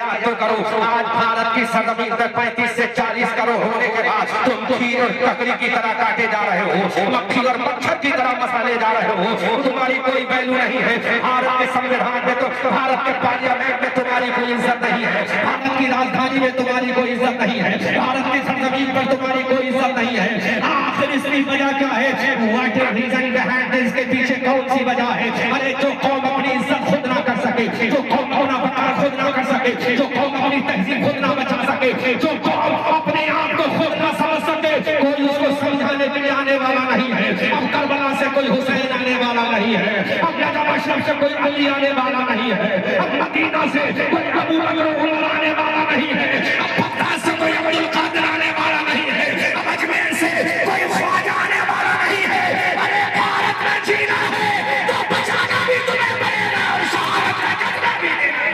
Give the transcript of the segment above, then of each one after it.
याद तो करो, आज भारत की सरजमीन पे 35 से 40 करोड़ होने के बाद तुम खीर और ककड़ी की तरह काटे जा रहे हो, मक्खी और मच्छर की तरह मसाले जा रहे हो। तुम्हारी कोई वैल्यू नहीं है। भारत के संविधान में तो, भारत के पार्लियामेंट में तुम्हारी कोई इज्जत नहीं है। भारत की राजधानी में तुम्हारी कोई इज्जत नहीं है। भारत की सरजमीन पर तुम्हारी कोई इज्जत नहीं है। आखिर इसकी वजह क्या है? What is reason behind this? इसके पीछे कौन सी वजह है? अरे जो कौम अपनी इज्जत खुद ना कर सके, जो कौम अपना वकार खुद ना कर सके, जो कौम अपनी तहजीब खुद ना बचा सके, जो कौम अपने आप को खुद ना समझ सके, कोई उसको समझाने के लिए आने वाला नहीं है। अब करबला से कोई हुसैन आने वाला नहीं है, अब नजफ अशरफ से कोई अली आने वाला नहीं है, अब मदीना से कोई अबू बकर उमर आने वाला नहीं है, अब बगदाद से कोई अब्दुल कादिर आने वाला नहीं है, अब अजमेर से कोई ख्वाजा आने वाला नहीं है। अरे भारत में जीना है तो बचाना भी तुम्हें पड़ेगा और शहादत का जज्बा भी देना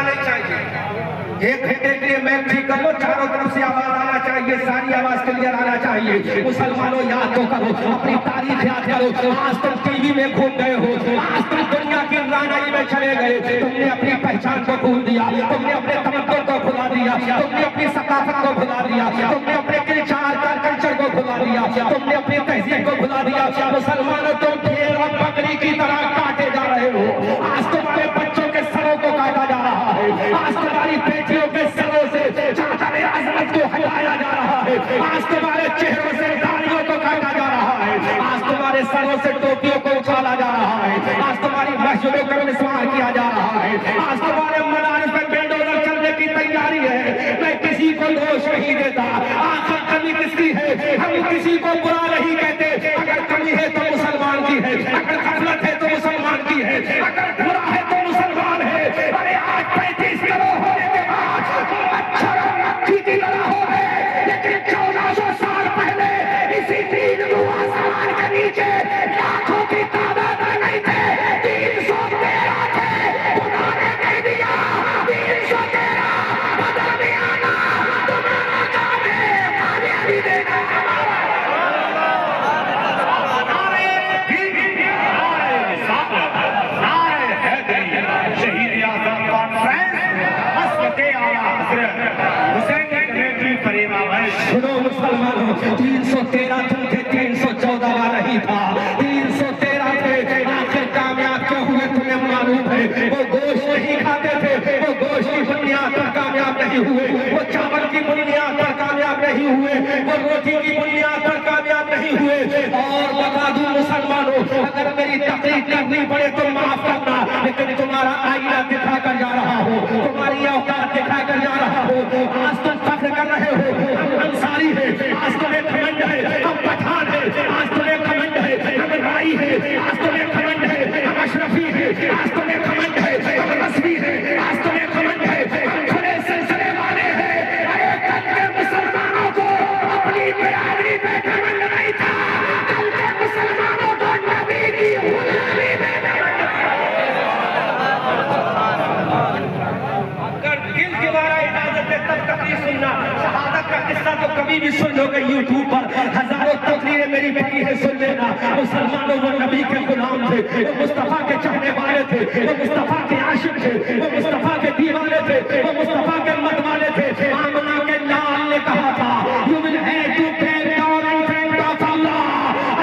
नहीं चाहिए। एक घंटे के लिए मैच ठीक कर लो, चारों तरफ से आवाज आना चाहिए, सारी आवाज क्लियर आना चाहिए। मुसलमानों याद तो करो, अपनी तारीख याद करो। आज तुम टीवी में घूम गए हो, आज तुम दुनिया की रानाई में चले गए, तुमने अपनी पहचान को भूल दिया, तुमने अपने तमद्दुन को भुला दिया, तुमने अपनी सकाफत को भुला दिया, तुमने अपने कल्चर को भुला दिया, तुमने अपनी तहजीब को भुला दिया। मुसलमानों तुम भेड़ और बकरी की तरह काटे जा रहे हो। आज तुम्हारे बच्चों के सरों को काटा जा रहा है, आज तुम्हारी बेटियों के सरों से चादर अज़मत को हटाया जा रहा है, आज तुम्हारे चेहरों से दाढ़ियों को काटा जा रहा है, आज तुम्हारे सरों से टोपियों को उछाला जा रहा है, आज तुम्हारी मस्जिदों का मिसवार किया जा रहा है, आज तुम्हारे मदारिस में बेल्डोजर चलने की तैयारी है। मैं किसी को दोष नहीं देता, आखिर कमी किसकी है? हम किसी को बुरा नहीं कहते। अगर कमी है तो मुसलमान की है, अगर गफलत है तो मुसलमान की है, अगर बुरा है तो मुसलमान है। अरे आज 35 करोड़ होने के बाद मच्छर और मक्खी की तरह हो गए, लेकिन 1400 साल पहले इसी तीन आसमान के नीचे लाखों की तादाद में नहीं थे, 313 थे। खुदा ने कह दिया 313 बदल में आना तुम्हारा काम है, कामयाबी देना हमारा। सुनो मुसलमानों, 313 तुम थे, 314 नहीं था, 313 थे। आखिर कामयाब क्यों हुए तुम्हें मालूम है? वो गोश्त नहीं खाते थे, वो गोश्त की बुनियाद पर कामयाब नहीं हुए, वो चावल की बुनियाद पर कामयाब नहीं हुए, वो रोटी की बुनियाद पर कामयाब नहीं हुए। और बता दूं मुसलमानों, अगर मेरी तकलीफ करनी पड़े तो माफ करना, लेकिन तुम्हारा आईना दिखा कर जा रहा हो, तुम्हारी औकात दिखा कर जा रहा हो। आज तुम फख्र कर रहे हो हम अंसारी है, आज तुम्हें घमंड है हम पठान है, आज तुम्हें घमंड है हम राई है, आज तुम्हें घमंड है हम अशरफी है, आज तुम्हें घमंड है हम रस्मी है, आज तुम्हें घमंड है हम खुले सिलसिले वाले हैं। अरे कल के मुसलमानों को अपनी बिरादरी पे घमंड नहीं था, कल के मुसलमानों को नबी की गुलामी पे घमंड था। अगर दिल के द्वारा इजाजत है तब तकलीफ सुनना। शहादत का किस्सा तो कभी भी सुन लोगे यूट्यूब पर, हजारों तकरीरें मेरी पड़ी है, सुन लेना। मुसलमानों वो नबी के गुलाम थे, वो मुस्तफा के चाहने वाले थे, वो मुस्तफा के आशिक थे, वो मुस्तफा के दीवाने थे, वो मुस्तफा के मत वाले थे। आमना के लाल ने कहा था यू विल हैव टू पे डाउन इन फ्रंट ऑफ अल्लाह,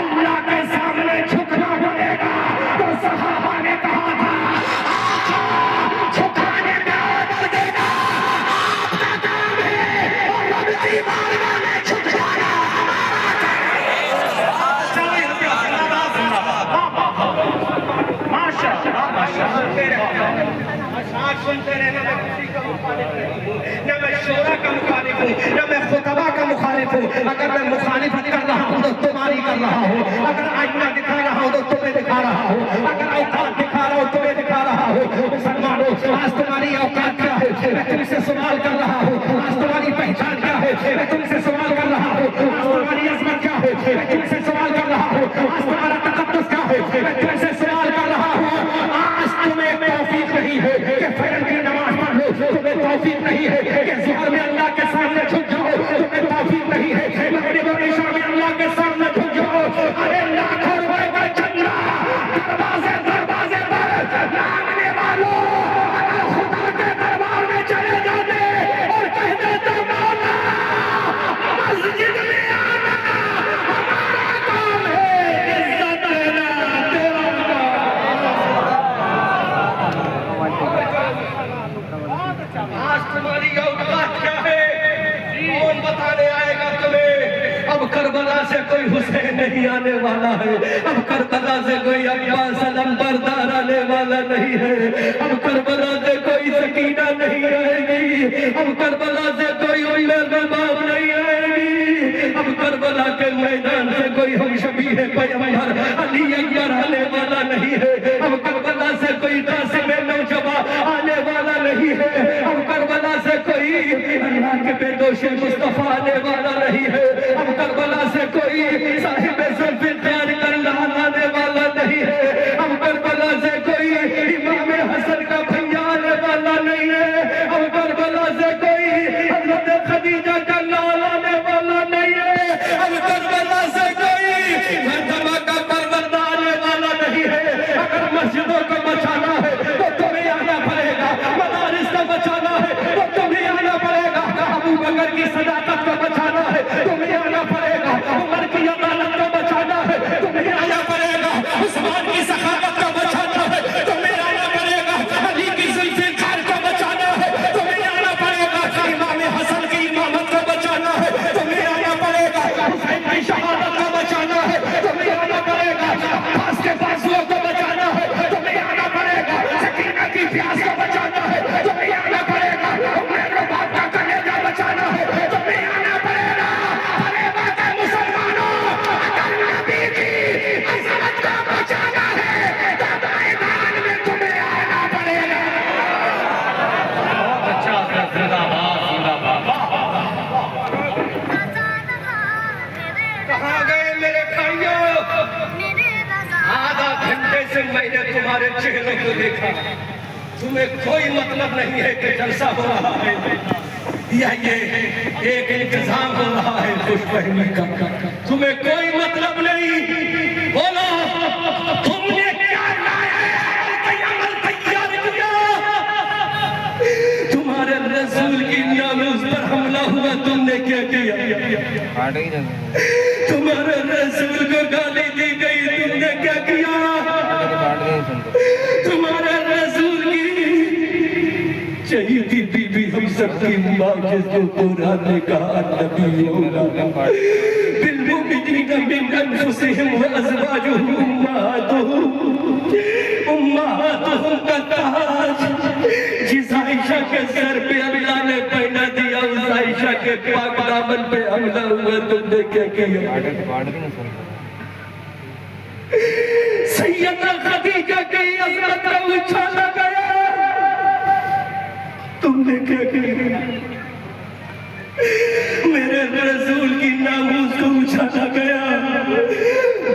अल्लाह के सामने झुकना पड़ेगा। तो सहाबा ने कहा था झुकाने का ऑर्डर देना आपका काम है, और रब की बारगाह में झुक जाना सुनते रहना। मैं किसी का मुखालिफ नहीं हूँ, न मैं शोरा का मुखालिफ हूँ, न मैं खुतबा का मुखालिफ हूँ। अगर मैं मुखालिफत कर रहा हूँ तो तुम्हारी कर रहा हूँ, अगर आईना दिखा रहा हूँ तो तुम्हें दिखा रहा हूँ, अगर औकात दिखा रहा हूँ तुम्हें दिखा रहा हूँ। मुसलमानों आज तुम्हारी औकात क्या है? मैं तुमसे सवाल कर रहा हूँ। आज तुम्हारी पहचान क्या है? मैं तुमसे सवाल कर रहा हूँ। आज तुम्हारी अजमत क्या है? मैं तुमसे सवाल कर रहा हूँ। आज तुम्हारा तकद्दुस क्या है? मैं तुमसे सवाल कर रहा हूँ। आज तुम्हें तौफीक नहीं है कि फजर की नमाज पढ़ लो, तुम्हें तौफीक नहीं है कि ज़ुहर में अल्लाह के सामने झुक जाओ, तुम्हें तौफीक नहीं है मगरिब और इशा में अल्लाह के सामने झुक जाओ। अरे लाखों रुपए का चंदा कोई हुसैन नहीं आने वाला है, अब करबला से कोई अब्बास अलंबरदार आने वाला नहीं है, अब करबला से कोई सकीना नहीं आएगी, अब करबला से कोई उम्मे गलबाब नहीं आएगी, अब करबला के मैदान से कोई हम शबीह पैगंबर अली अकबर आने वाला नहीं है, अब करबला से कोई कासिम नौजवा आने वाला नहीं है, अब करबला से कोई अल्लाह के बेदोश मुस्तफा आने वाला नहीं है, अब करबला से कोई साहिब जुल्फिकार कल्लान आने वाला नहीं है, अब करबला से कोई इमाम हसन का भैया आने वाला नहीं है, अब करबला से कोई हजरत खदीजा का लाल आने वाला नहीं है, अब करबला से कोई मर्तबा का परवरदा आने वाला नहीं है। अगर मस्जिदों को बचाना है तो तुम्हें आना पड़ेगा, मदारिस को बचाना है तो तुम्हें आना पड़ेगा, अबू बकर की सदाकत को बचाना है तुम्हें आना पड़ेगा, उमर की अदालत को बचाना है तुम्हें आना पड़ेगा, उस्मान की सखावत को बचाना है तुम्हें आना पड़ेगा, अली की जुल्फिकार को बचाना है तुम्हें आना पड़ेगा, इमाम हसन की इमामत को बचाना है तुम्हें आना पड़ेगा, हुसैन की शहादत को बचाना है तुम्हें आना पड़ेगा, अब्बास के फासलों को बचाना है तुम्हें आना पड़ेगा, सकीना की प्यास को बचाना है तुम्हें आना पड़ेगा, मेरे बाप का कलेजा बचाना है तुम्हें आना पड़ेगा। अरे बात है मुसलमानों, अगर नबी की अज़मत को बचाना है तो मैदान में तुम्हें आना पड़ेगा। बहुत अच्छा, जिंदाबाद जिंदाबाद। कहाँ गए मेरे भाइयों? आधा घंटे से मैंने तुम्हारे चेहरे को देखा, तुम्हें कोई मतलब नहीं है कि जलसा हो रहा है या ये एक इंतजाम हो रहा है खुशफहमी का, तुम्हें कोई मतलब नहीं। बोलो तुमने क्या लाया है? अमल तैयार किया? तुम्हारे रसूल की नामूस पर हमला हुआ, तुमने क्या किया? तुम्हारे रसूल को गाली दी गई, तुमने क्या किया? तुम्हारे रसूल की शहीदी बीबी हम सबकी माँ, जिसको कुरान ने कहा नबी बिलमुमिनीना मिन अनफुसिहिम व अज़वाजुहुम उम्महातुहुम का ताज जिस आयशा के सर पे अल्लाह ने पहना दिया, उस आयशा के पाक दामन पे हमला हुआ, तुमने क्या किया? सैयदा खदीजा की अज़मत का उछाला गया, तुमने क्या किया? मेरे रसूल की नामूस को उछाला गया,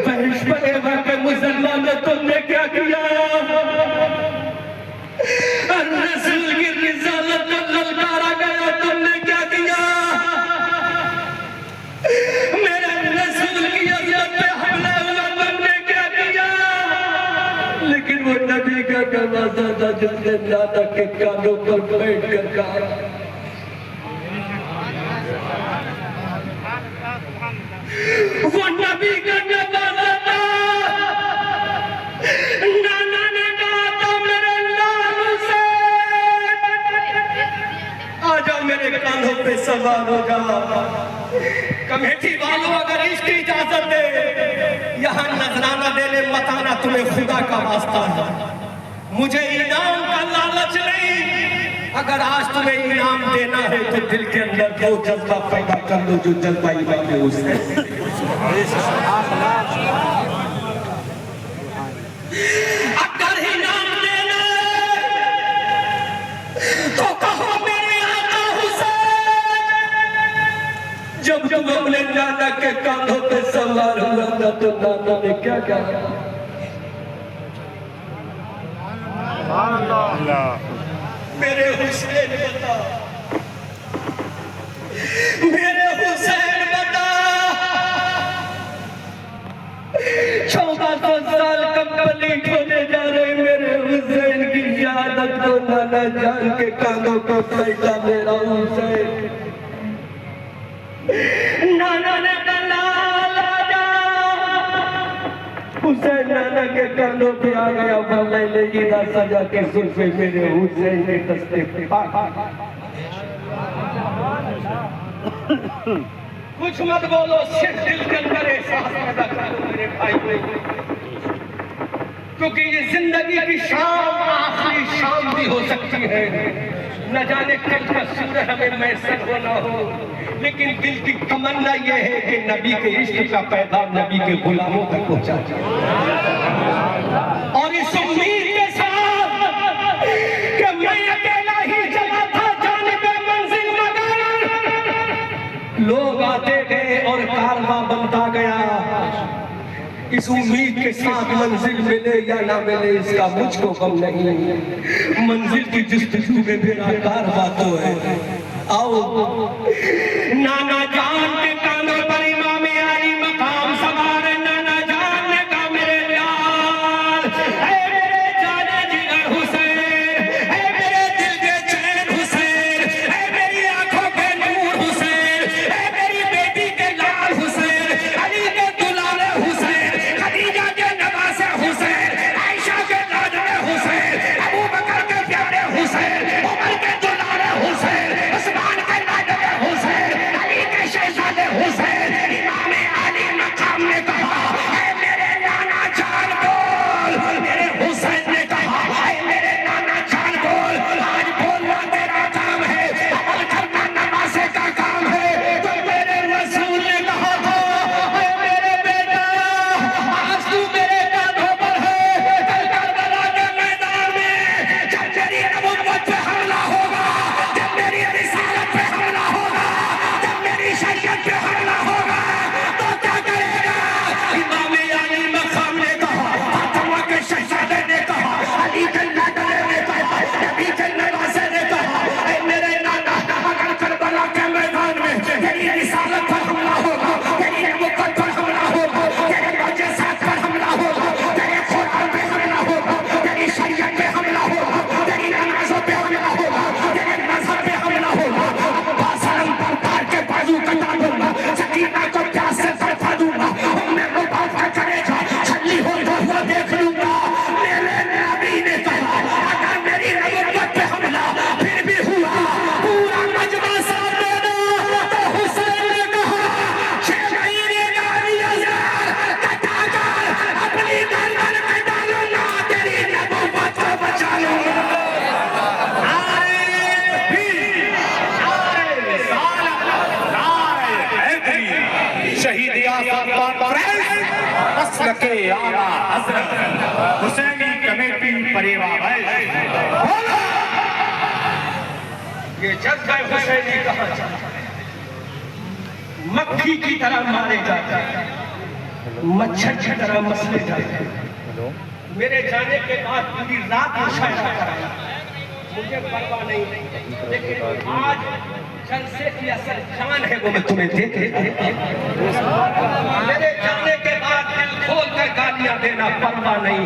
बहश परेवा के मुसलमानों तुमने क्या किया? रसूल की रिसालत को ललकारा गया, तुमने क्या किया? मेरे रसूल की अज़मत पे हमला हुआ, तुमने क्या किया? लेकिन वो नबी का नवाजा था जिसने दादा के कानों पर बैठ कर कहा, वो नबी का नवाजा था, नाना ने कहा था मेरे लाल से आ जाओ, मेरे कानों पे सवार हो जाओ। कमेटी वालों अगर इसकी इजाजत दे यहाँ नजराना देने मत आना, तुम्हें खुदा का वास्ता है, मुझे इनाम का लालच नहीं। अगर आज तुम्हें इनाम देना है तो दिल के अंदर वो जज्बा पैदा कर लो जो जज्बा इमाम हुसैन। अगर इनाम देना तो कहो मेरे आका हुसैन। जब जब अपने नाना के कांधों पे सवार हुआ था तो नाना ने क्या कहा? मेरे हुसैन बता, मेरे हुसैन बता, 1400 साल कंप्लीट होने जा रहे, मेरे हुसैन की शहादत को नाना जान के कानों को बैठा मेरा हुसैन। नाना ने कहा हुसैन नाना के कानों पे आ गया, मैंने ईदा सजा के सुल्फे मेरे हुसैन ने दस्ते कुछ मत बोलो, सिर्फ दिल के अंदर एहसास पैदा कर लो मेरे भाई, क्योंकि ये जिंदगी की शाम आखिरी शाम भी हो सकती है। न जाने कल का सूरज हमें मैसर हो ना हो, लेकिन दिल की तमन्ना ये है कि नबी के इश्क का पैगाम नबी के गुलामों तक पहुंचा और इस उम्मीद के साथ कि मैं अकेला ही चला था जानिबे मंजिल मगर लोग आते गए और कारवां बनता गया। इस उम्मीद के साथ मंजिल मिले या ना मिले इसका मुझको गम नहीं, मंजिल की जुस्तजू में मेरा कारवां तो है। आओ नाना जान के कानों पर इमाम अली मकाम सवार, नाना जान ने कहा मेरे लाल, ऐ मेरे जाने जिगर हुसैन, ऐ मेरे दिल के चैन हुसैन, ऐ मेरी आंखों के नूर हुसैन, ऐ मेरी बेटी के लाल हुसैन, अली के दुलारे हुसैन, खदीजा के नवासे हुसैन, आयशा के लाडले हुसैन, अबू बकर के प्यारे हुसैन, उमर के दुलारे हुसैन, उस्मान के लाडले हुसैन, अली के शहजादे हुसैन। इमाम अली मकाम ने कहा ऐ मेरे नाना जान बोल, मेरे हुसैन ने कहा ऐ मेरे नाना जान बोल, आज बोलना तेरा काम है, अमल करना नमाज़े का काम है। तो मेरे रसूल ने कहा था ऐ मेरे बेटा, आज तू मेरे कांधों पर है, कल करबला के मैदान में जब तेरी नबुव्वत पे हमला होगा, जब मेरी रिसालत पे हमला होगा, जब मेरी शरीयत पे हमला होगा, तो क्या करेगा? इमाम अली मकाम ने कहा, फातिमा के शहजादे ने कहा, अली के लाडले ने कहा, नबी के नवासे ने कहा ऐ मेरे नाना, अगर करबला के मैदान में तेरी रिसालत पर हमला होगा, तेरी नबुव्वत पर हमला होगा, तेरे मुअज्जिज़ात पर हमला होगा, तेरे कुरान पे हमला होगा, तेरी शरीयत पे हमला होगा, तेरी नमाज़ों पे हमला होगा, तेरे मज़हब पे हमला होगा, अब्बास तार के बाजू कटा दूंगा, सकीना को प्यास से तड़पा दूंगा, उम्मे मुबारक का कलेजा छल्ली होता हुआ देख लूंगा। मेरे नबी ने कहा अगर मेरी नबुव्वत पे हमला फिर भी हुआ, पूरा मजमा साथ देना। तो हुसैन ने कहा शेखीरे गाली अज़हर कटाकर अपनी गर्दन में डालूंगा, तेरी नबुव्वत को बचा लूंगा। शहीद के आला हजरत हुसैनी कमेटी परेवा ये जज्बा हुसैनी कहाँ चला? मक्खी की तरह मारे जाते हैं, मच्छर की तरह मसले जाते हैं। मेरे जाने के बाद पूरी रात मुशायरा कराया, मुझे परवाह नहीं, लेकिन आज जलसे की असल जान है वो मैं तुम्हें देते। मेरे जाने के बाद दिल खोल कर गालियां देना परवाह नहीं,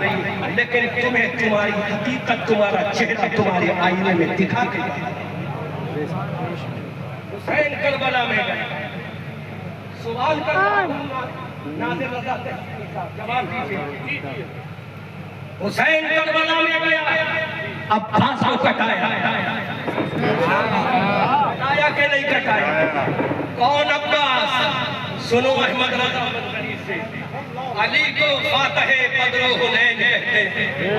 लेकिन तुम्हें तुम्हारी हकीकत, तुम्हारा चेहरा तुम्हारे आईने में दिखा के हुसैन करबला में गए। सवाल करता हूं नाज़िर रज़ा जवाब दीजिए। हुसैन करबला में गया, अब्बास को कटाया, कटाया के नहीं कटाया? कौन अब्बास? सुनो अहमद रज़ा मदनी से, अली को फातह बद्र हुनैन कहते हैं।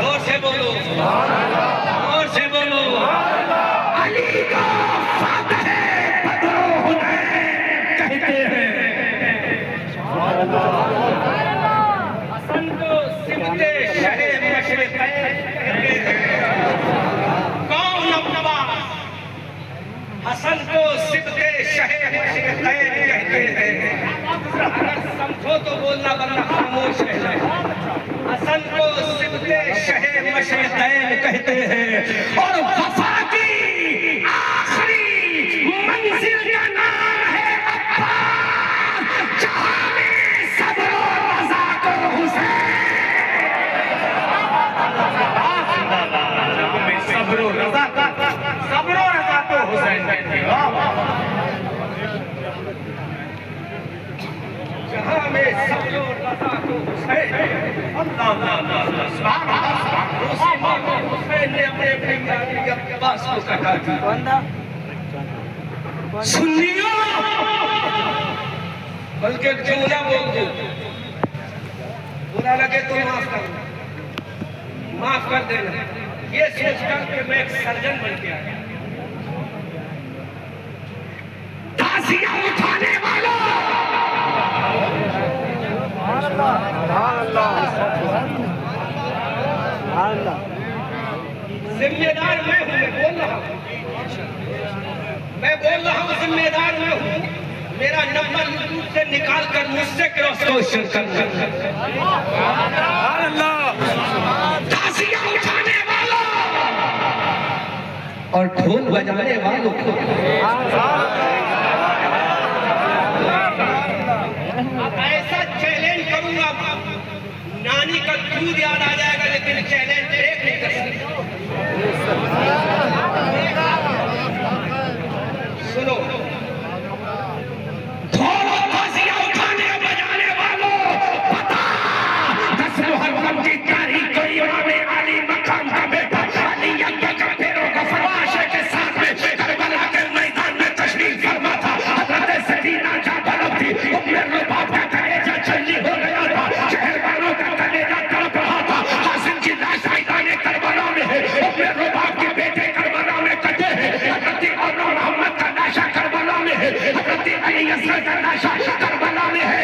जोर से बोलो, जोर से बोलो, अली को फातह बद्र हुनैन कहते हैं। हसन को सिबते शहे मशरिक़ैन कहते हैं। कौन अब्बास? हसन को सिबते शहे मशरिक़ैन कहते हैं। अगर समझो तो बोलना, वरना खामोश है। हसन को सिबते शहे मशरिक़ैन कहते हैं और वफा की आखिरी मंजिल का नाम है अब्बास, जहां में सब्र और रज़ा को हुसैन, सब्र और रज़ा को हुसैन कहते हैं। जहां में सब्र और रज़ा को हुसैन। हुसैन ने अपने अब्बास को कटा दिया। सुन्नियों, बल्कि जुमला बोल दो, बुरा लगे तो माफ कर देना। ये सोचकर कि मैं एक सर्जन बन के आया। ताशिया उठाने वालों, जिम्मेदार मैं हूं, मैं बोल रहा हूं जिम्मेदार मैं हूं। मेरा नंबर यूट्यूब से निकाल कर मुझसे क्रॉस क्वेश्चन कर। ताशिया उठाने वालों और ढोल बजाने वालों को ऐसा चैलेंज करूंगा, नानी का दूध याद आ जाएगा, लेकिन चैलेंज ब्रेक नहीं कर सकता। सुनो, ढोल ताशिया उठाने बजाने वालों, बता 10 मुहर्रम की तारीख को इमाम अली मकाम का बेटा अली अकबर का फेरों का फरमाशे के साथ में करबला के मैदान में तशरीफ फरमा था। हज़रत सकीना जहाँ तड़प थी, उम्मे रुबाब का कलेजा छलनी हो गया था, शहरवानों का कलेजा तड़प रहा था। हासिम की लाश मैदान करबला में है, उम्मे रुबाब के बेटे करबला में कटे हैं। हज़रत अब्दुल मोहम्मद का लाशा करबला में है, हज़रत अली असगर का लाशा करबला में है।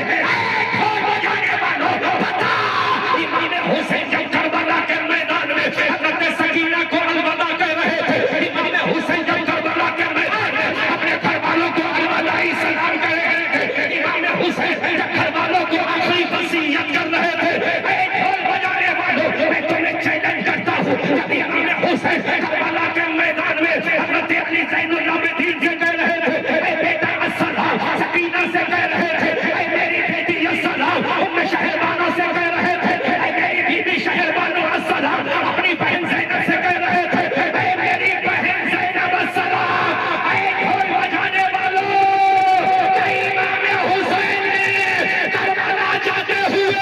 ढोल बजाने वालों, बता इमाम हुसैन जब करबला के मैदान में हज़रत सकीना को अलविदा कह रहे थे, इमाम हुसैन जब करबला के मैदान में अपने घरवालों को अलविदाई सलाम कह रहे थे, इमाम हुसैन जब घरवालों को आखिरी वसीयत कर रहे थे। ढोल बजाने वालों, मैं तुम्हें चैलेंज करता हूँ, जब इमाम हुसैन करबला के मैदान में हज़रत अली ज़ैनुल आबिदीन से कह रहे थे, ऐ बेटा अस्सलाम, सकीना से कह रहे थे, ऐ मेरी बेटी अस्सलाम, उम्मे शहरबानों से कह रहे थे, ऐ मेरी बीबी शहरबानों अस्सलाम, अपनी बहन ज़ैनब से कह रहे थे, ऐ मेरी बहन ज़ैनब अस्सलाम। ऐ ढोल बजाने वालों, इमाम हुसैन ने करबला जाते हुए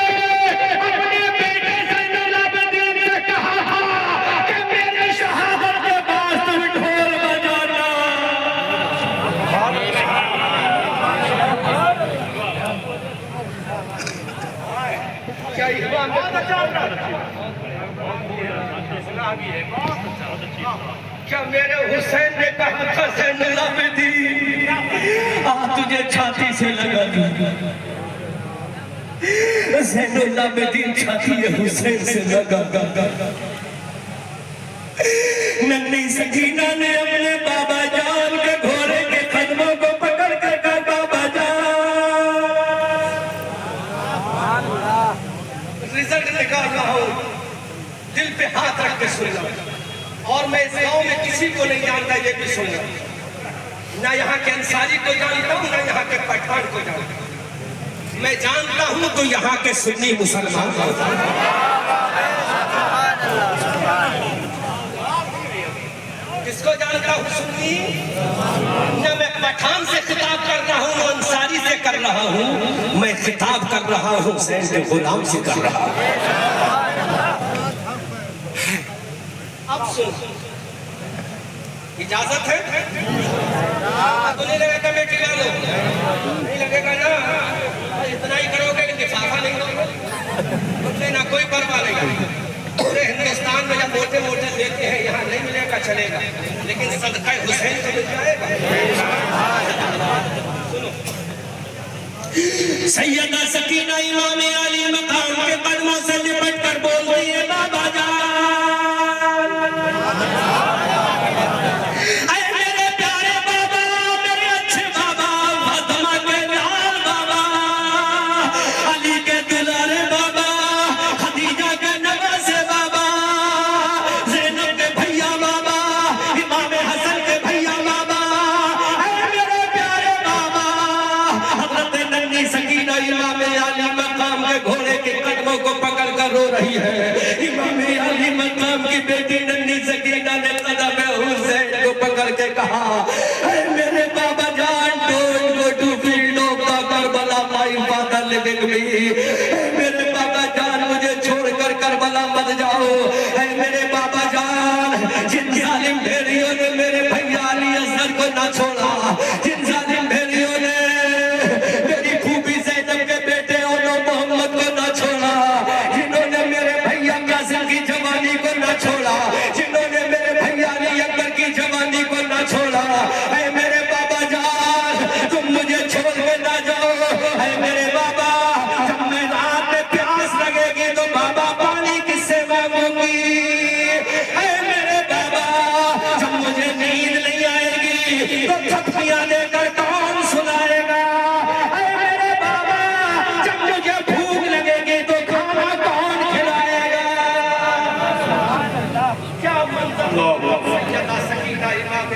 अपने बेटे ज़ैनुल आबिदीन से कहा था कि मेरे शहादत के पास तुम ढोल बजाना। क्या इमाम क्या मेरे हुसैन ने कहा था ज़ैनुल आबिदीन तुझे छाती से लगा दूंगा। ज़ैनुल आबिदीन छाती हुसैन से लगा। नन्ही सकीना ने अपने बाबा जान के घोड़े के कदमों को पकड़ कर कहा, बाबा जान रिजल्ट निकाल रहा हूं, दिल पे हाथ रख के सुन लो। और मैं इस गांव में किसी को नहीं जानता, ये भी सुन लो, ना यहाँ के अंसारी को जानता हूँ, ना यहाँ के पठान को जानता हूँ। मैं जानता हूँ तो यहाँ के सुन्नी मुसलमान को। किसको जानता हूँ? सुन्नी। न मैं पठान से खिताब कर रहा हूँ, न अंसारी से कर रहा हूँ, मैं खिताब कर रहा हूँ हुसैन के गुलाम से कर रहा हूँ। अब सुन, इजाजत है तो नहीं लगेगा, मैं खिला लो, नहीं लगेगा ना, इतना ही करोगे कि लिफाफा नहीं दोगे, ना कोई परवाह नहीं। पूरे हिंदुस्तान में जब मोटे मोटे देते हैं, यहाँ नहीं मिलेगा चलेगा, लेकिन सदका हुसैन तो मिल जाएगा। सुनो, सैयदा सकीना इमाम अली मकाम के कदमों से लिपट कर बोलती है, बाबा जान रो रही है। इमाम अली मकाम की बेटी नन्ही सकीना ने कदम हुसैन को पकड़ के कहा, मेरे बाबा जान, don't go to field of the Karbala my father living me. मेरे बाबा जान, मुझे छोड़कर करबला मत जाओ। मेरे बाबा जान, जिन जालिम भेड़ियों ने मेरे भैया अली असगर को ना छोड़ा, जिन तो थप्पियां देकर कौन सुनाएगा? ऐ मेरे बाबा, जब मुझे भूख लगेगी तो खाना कौन खिलाएगा? क्या मंजर सैयदा सकीना इमाम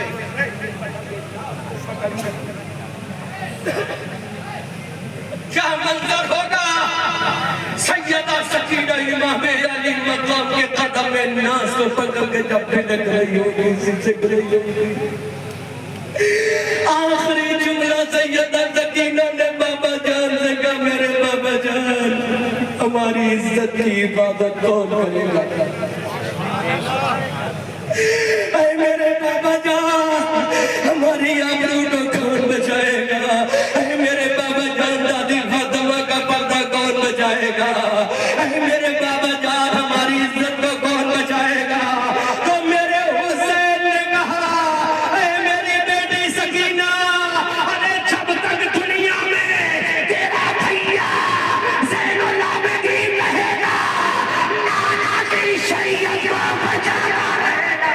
क्या मंजर होगा सैयदा सकीना इमाम अली मक़ाम के कदम में नाज को पकड़ के जब लग रही होगी, सिक रही होगी। आखिरी जुमला सैयदा सकीना ने बाबा जान से कहा, मेरे बाबा जान, हमारी इज्जत की हिफाजत कौन करेगा? ऐ मेरे बाबा जान, हमारी आबरू को कौन बचाएगा? ऐ मेरे बाबा जान, दादी फातिमा का पर्दा कौन बचाएगा? ऐ मेरे बाबा जान, हमारी इज्जत को कौन बचाएगा? तो मेरे हुसैन ने कहा, ऐ मेरी बेटी सकीना, अरे जब तक दुनिया में तेरा भैया ज़ैनुल आबिदीन रहेगा, नाना की शरीयत को बचाना रहेगा।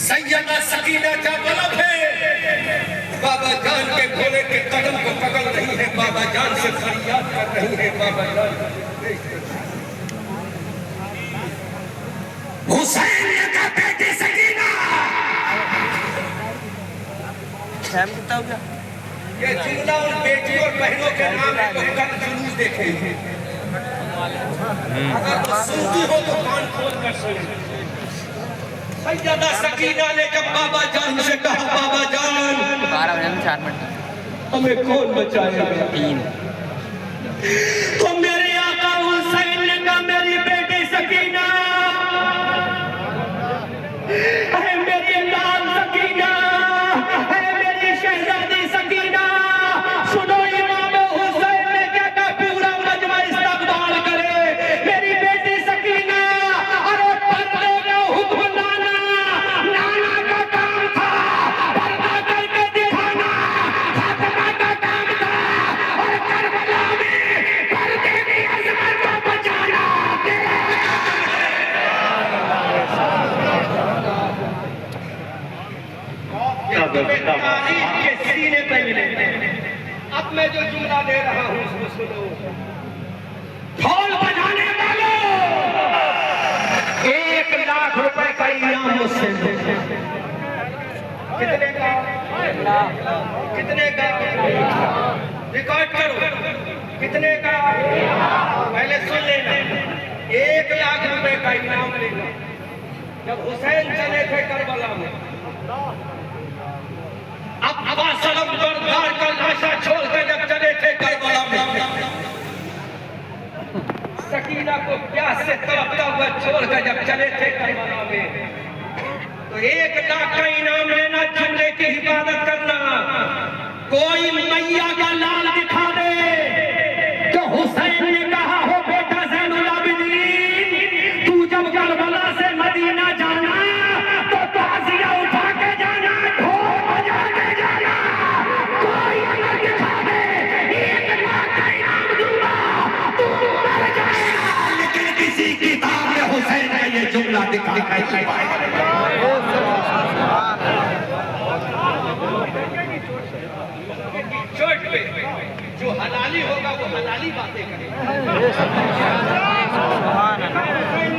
सैयदा सकीना का तलब है, बाबा जान के भोले के कदम को पकड़ रही है, बाबा जान से फरियाद कर रही है, बाबा जान हुसैन का बेटी सकीना। ये जुमला उन बेटी और बहनों के नाम है, तो कल जुलूस देखेंगे। अगर तो सुनती हो तो कान खोल कर सुनो। सैयदा सकीना ने जब बाबा जान से कहा, बाबा जान 12 बजे 4 मिनट हमें कौन बचाएगा? 3 तो मेरे आका हुसैन ने कहा, मेरी बेटी सकीना, है मेरी लाल सकीना, है मेरी शहजादी सकीना, सुनो इमाम हुसैन ने क्या कहा, पूरा मजमा इस्तकबाल करे। मेरी बेटी सकीना, अरे पर्दे का हुक्म नाना, नाना का काम था पर्दा करके दिखाना, फातिमा का काम था और करबला में पर्दे की अजमत को बचाना। तारीख के सीने पे मिले। अब मैं जो जुमला दे रहा हूँ उसको सुनो। ढोल बजाने वालों, 1 लाख रुपए का इनाम मुझसे। कितने का? कितने का? रिकॉर्ड करो। कितने का? पहले सुन लेना। 1 लाख रुपए का इनाम लेना। जब हुसैन चले थे करबला में, अब सड़क पर दार का लाशा छोड़ कर जब चले थे करबला में, सकीना को प्यास से तड़पता हुआ छोड़ कर जब चले थे करबला में, तो 1 लाख का इनाम लेना, जुमले की हिफाजत करना। कोई मैया का लाल दिखा दे तो हुसैन ने कहा, हो बेटा ज़ैनुल आबिदीन, तू जब करबला से मदीना जाना तो ताज़िया उठा के जाना, ढोल बजा के जाना। कोई अगर दिखा दे 1 लाख का इनाम दूंगा, तू मर जाएगा। लेकिन किसी किताब में हुसैन का ये जुमला दिखा नहीं पाएगा। चोट पे जो हलाली होगा वो हलाली बातें करेगा।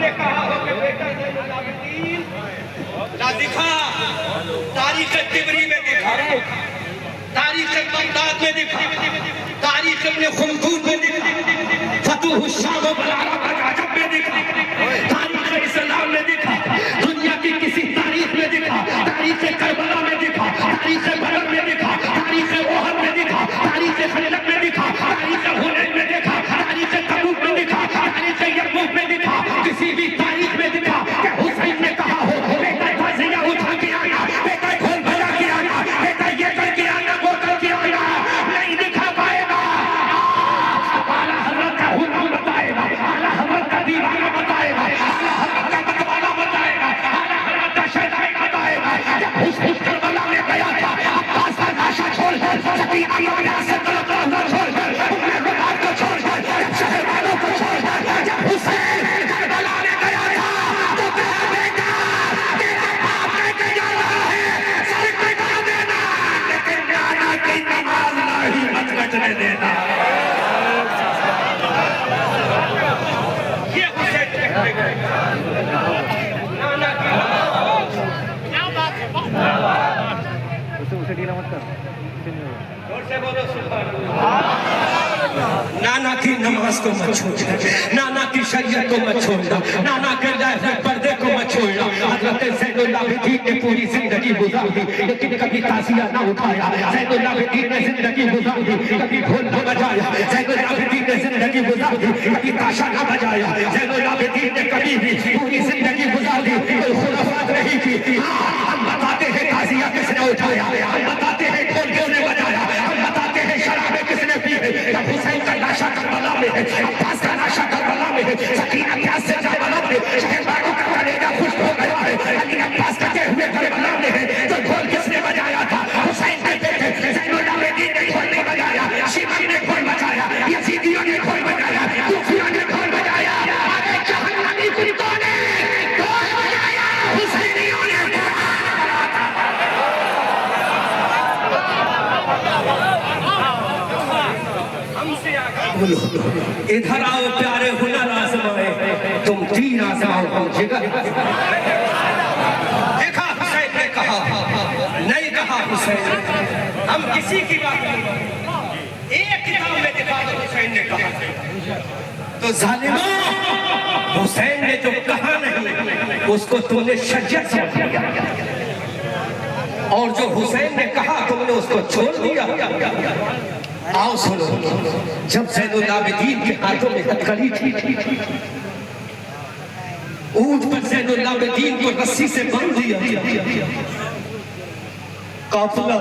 ने कहा हो कि बेटा ज़ैनुल आबिदीन ना दिखा, तारीख तिबरी में दिखा, तारीख बगदाद में दिखा, तारीख इब्न खुल्दून में दिखा, फतूह शाम व बलारा अजब में दिखा, तारीख इस्लाम में दिखा, दुनिया की किसी तारीख में दिखा, तारीख करबला में दिखा, तारीख बदर में दिखा, तारीख ओहद में दिखा, तारीख खंदक में दिखा, तारीख हुनैन में दिखा, तारीख तबूक में दिखा, तारीख यरमुक में दिखा, किसी भी तारीख में दिखा कि हुसैन ने कहा हो, बेटा ताज़िया उठा के आना, बेटा ढोल बजा के आना, बेटा ये करके आना, वो करके आना। नहीं दिखा पाएगा। जोर से बोलो सुभान नाना की नमाज को मत छोड़ना, नाना की शरीयत को मत छोड़ना, नाना के लाए पर्दे को मत छोड़ना। हज़रत ज़ैनुल आबिदीन ने पूरी जिंदगी गुजारी लेकिन कभी ताज़िया ना उठाया। ज़ैनुल आबिदीन ने जिंदगी गुजारी कभी ढोल ना बजाया। ज़ैनुल आबिदीन ने जिंदगी गुजारी कभी ताशा ना बजाया। ज़ैनुल आबिदीन ने कभी भी पूरी जिंदगी गुजारी कोई खुराफात नहीं की। हम बताते हैं ताज़िया किसने उठाया, हम बताते हैं ढोल किसने बजाया, हम बताते हैं शराबें किसने पी है। जब हुसैन का लाशा करबला में है, अब्बास का लाशा करबला में है, सकीना प्यास से करबला में शहबानों का कलेजा खुश हो गया है। अली अब्बास कटे हुए करबला में है। तो ढोल किसने बजाया था? हुसैन के बेटे ज़ैनुल आबिदीन ने ढोल नहीं बजाया, शिमाई ने ढोल बजाया, यजीदियों ने ढोल बजाया, कूफियों ने ढोल बजाया, अरे जहन्नमी कुत्तों ने ढोल बजाया, हुसैनियों ने इधर आओ प्यारे हुनर आजमाए, तुम तीर आजमाओ हम जिगर। देखा हुसैन ने कहा, नहीं कहा हुसैन, हम किसी की बात नहीं, एक किताब में दिखा दो हुसैन ने कहा। तो जालिमो, हुसैन ने जो कहा नहीं उसको तुमने शरीयत समझ लिया, और जो हुसैन ने कहा तुमने उसको छोड़ दिया। आओ सुनो, जब ज़ैनुल आबिदीन के हाथों में हथकड़ी थी, ऊंट पर ज़ैनुल आबिदीन को रस्सी से बांध दिया, काफिला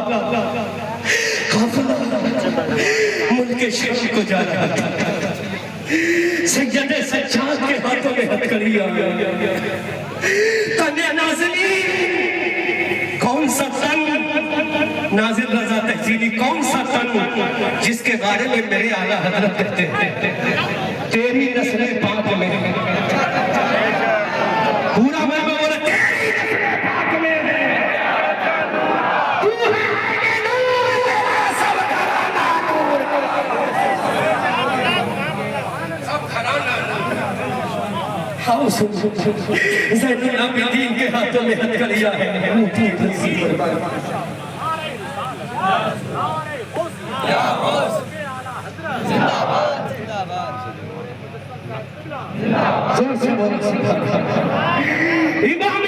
मुल्क शाम को जा रहा था। सैयदे सज्जाद के हाथों में हथकड़ी आ गई। कन्या नाज़िली, कौन सा तन नाज़िल रज़ा तहसीनी, कौन सा तन जिसके बारे में मेरे आला हज़रत कहते हैं तेरी नस्ल पाक में पूरा मैं बोला तेरी नस्ल पाक में तू है नूर तेरा सब घराना नूर, सब घराना नूर। हाँ सुन, ज़ैनुल आबिदीन के हाथों में हथकड़ियाँ हैं। इमाम